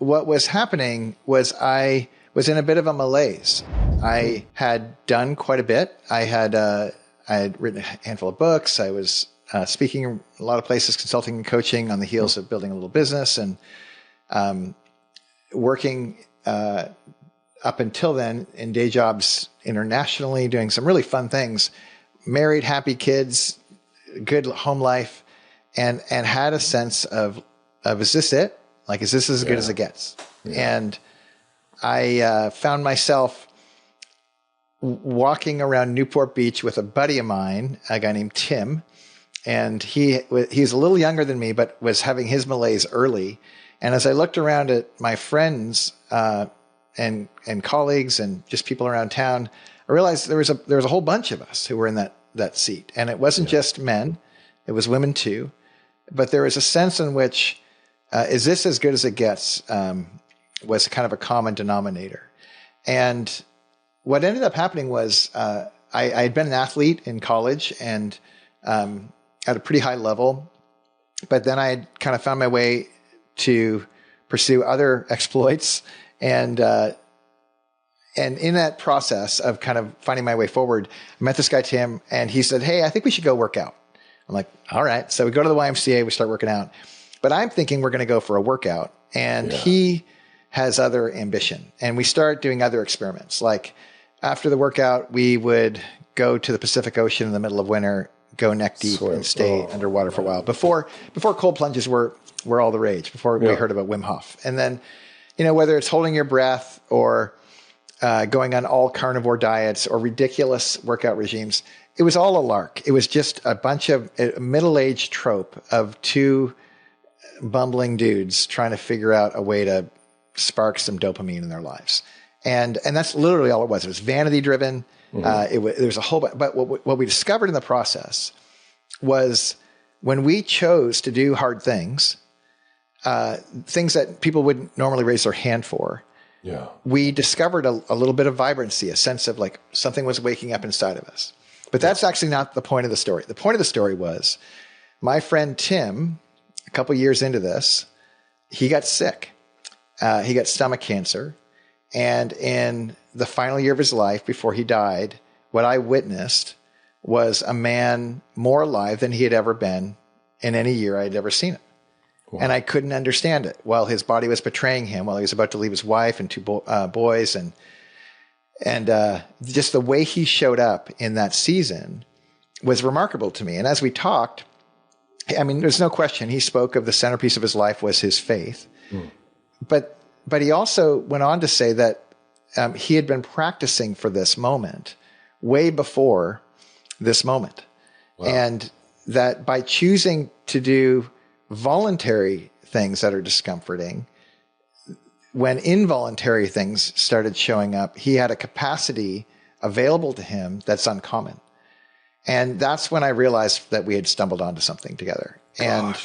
what was happening was I was in a bit of a malaise. I had done quite a bit. I had written a handful of books. I was speaking in a lot of places, consulting and coaching on the heels of building a little business, and working up until then in day jobs internationally, doing some really fun things, married, happy kids, good home life, and had a sense of is this it? Like, is this as good as it gets? Yeah. And I found myself walking around Newport Beach with a buddy of mine, a guy named Tim, and he's a little younger than me, but was having his malaise early. And as I looked around at my friends and colleagues and just people around town, I realized there was a whole bunch of us who were in that seat, and it wasn't just men; it was women too. But there was a sense in which is this as good as it gets? Was kind of a common denominator. And what ended up happening was I had been an athlete in college and at a pretty high level, but then I had kind of found my way to pursue other exploits. And in that process of kind of finding my way forward, I met this guy, Tim, and he said, "Hey, I think we should go work out." I'm like, all right. So we go to the YMCA, we start working out. But I'm thinking we're going to go for a workout. And he has other ambition. And we start doing other experiments. Like after the workout, we would go to the Pacific Ocean in the middle of winter, go neck deep and stay underwater for a while. Before cold plunges were all the rage, before we heard about Wim Hof. And then, whether it's holding your breath or going on all carnivore diets or ridiculous workout regimes, it was all a lark. It was just a bunch of a middle-aged trope of two bumbling dudes trying to figure out a way to spark some dopamine in their lives. And that's literally all it was. It was vanity driven. There was a whole bunch, but what we discovered in the process was when we chose to do hard things, things that people wouldn't normally raise their hand for, we discovered a little bit of vibrancy, a sense of like something was waking up inside of us. But that's actually not the point of the story. The point of the story was my friend Tim, a couple years into this, he got sick. He got stomach cancer. And in the final year of his life before he died, what I witnessed was a man more alive than he had ever been in any year I had ever seen him. Wow. And I couldn't understand it while his body was betraying him, while he was about to leave his wife and two boys. And just the way he showed up in that season was remarkable to me. And as we talked, I mean, there's no question. He spoke of the centerpiece of his life was his faith. But he also went on to say that he had been practicing for this moment way before this moment. Wow. And that by choosing to do voluntary things that are discomforting, when involuntary things started showing up, he had a capacity available to him that's uncommon. And that's when I realized that we had stumbled onto something together. Gosh. And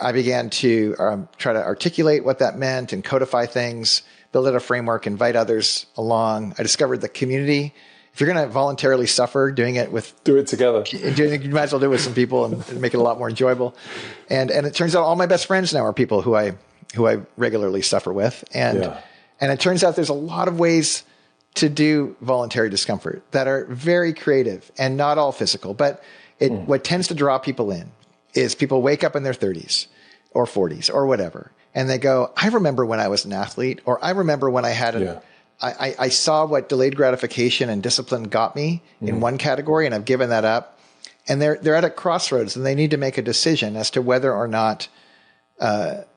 I began to try to articulate what that meant and codify things, build out a framework, invite others along. I discovered the community. If you're going to voluntarily suffer, do it together. You might as well do it with some people and make it a lot more enjoyable. And it turns out all my best friends now are people who I regularly suffer with. And it turns out there's a lot of ways to do voluntary discomfort that are very creative and not all physical. But what tends to draw people in is people wake up in their 30s or 40s or whatever, and they go, I remember when I was an athlete, or I remember when I had I saw what delayed gratification and discipline got me in one category, and I've given that up. And they're at a crossroads, and they need to make a decision as to whether or not that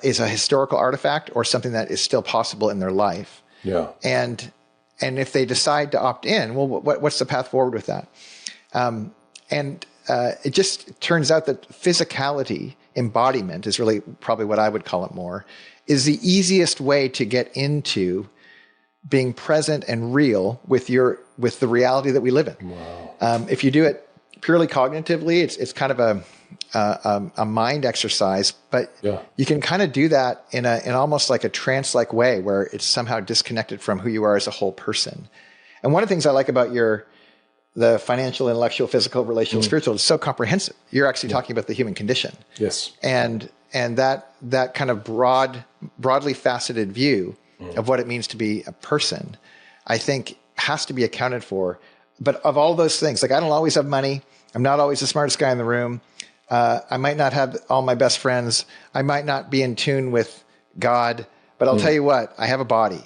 is a historical artifact or something that is still possible in their life. Yeah. And if they decide to opt in, well, what's the path forward with that? It just turns out that physicality, embodiment is really probably what I would call it more, is the easiest way to get into being present and real with the reality that we live in. Wow. If you do it purely cognitively, it's kind of a mind exercise, but you can kind of do that in almost like a trance-like way where it's somehow disconnected from who you are as a whole person. And one of the things I like about the financial, intellectual, physical, relational, spiritual is so comprehensive. You're actually talking about the human condition. Yes. And and that kind of broadly faceted view of what it means to be a person, I think has to be accounted for. But of all those things, like I don't always have money. I'm not always the smartest guy in the room. I might not have all my best friends. I might not be in tune with God, but I'll tell you what, I have a body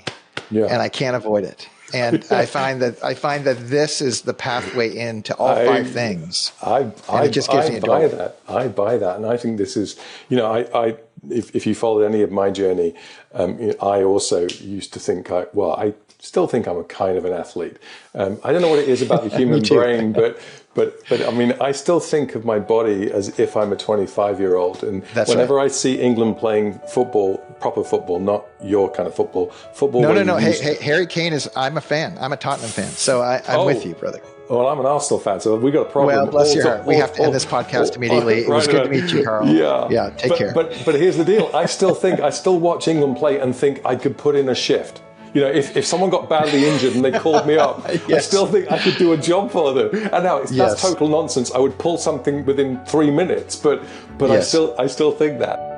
and I can't avoid it. And I find that this is the pathway into all five things. It just gives me a buy that. I buy that. And I think this is, if you followed any of my journey, I also used to think, I still think I'm a kind of an athlete. I don't know what it is about the human brain, but I mean, I still think of my body as if I'm a 25-year-old. And whenever I see England playing football, proper football, not your kind of football. No. Hey, Harry Kane I'm a fan. I'm a Tottenham fan. So I'm with you, brother. Well, I'm an Arsenal fan, so we got a problem. Well, bless your heart. We have to end this podcast immediately. It was good to meet you, Carl. Yeah. Take care. But here's the deal. I still watch England play and think I could put in a shift. If someone got badly injured and they called me up, I still think I could do a job for them. And now that's total nonsense. I would pull something within 3 minutes, but I still think that.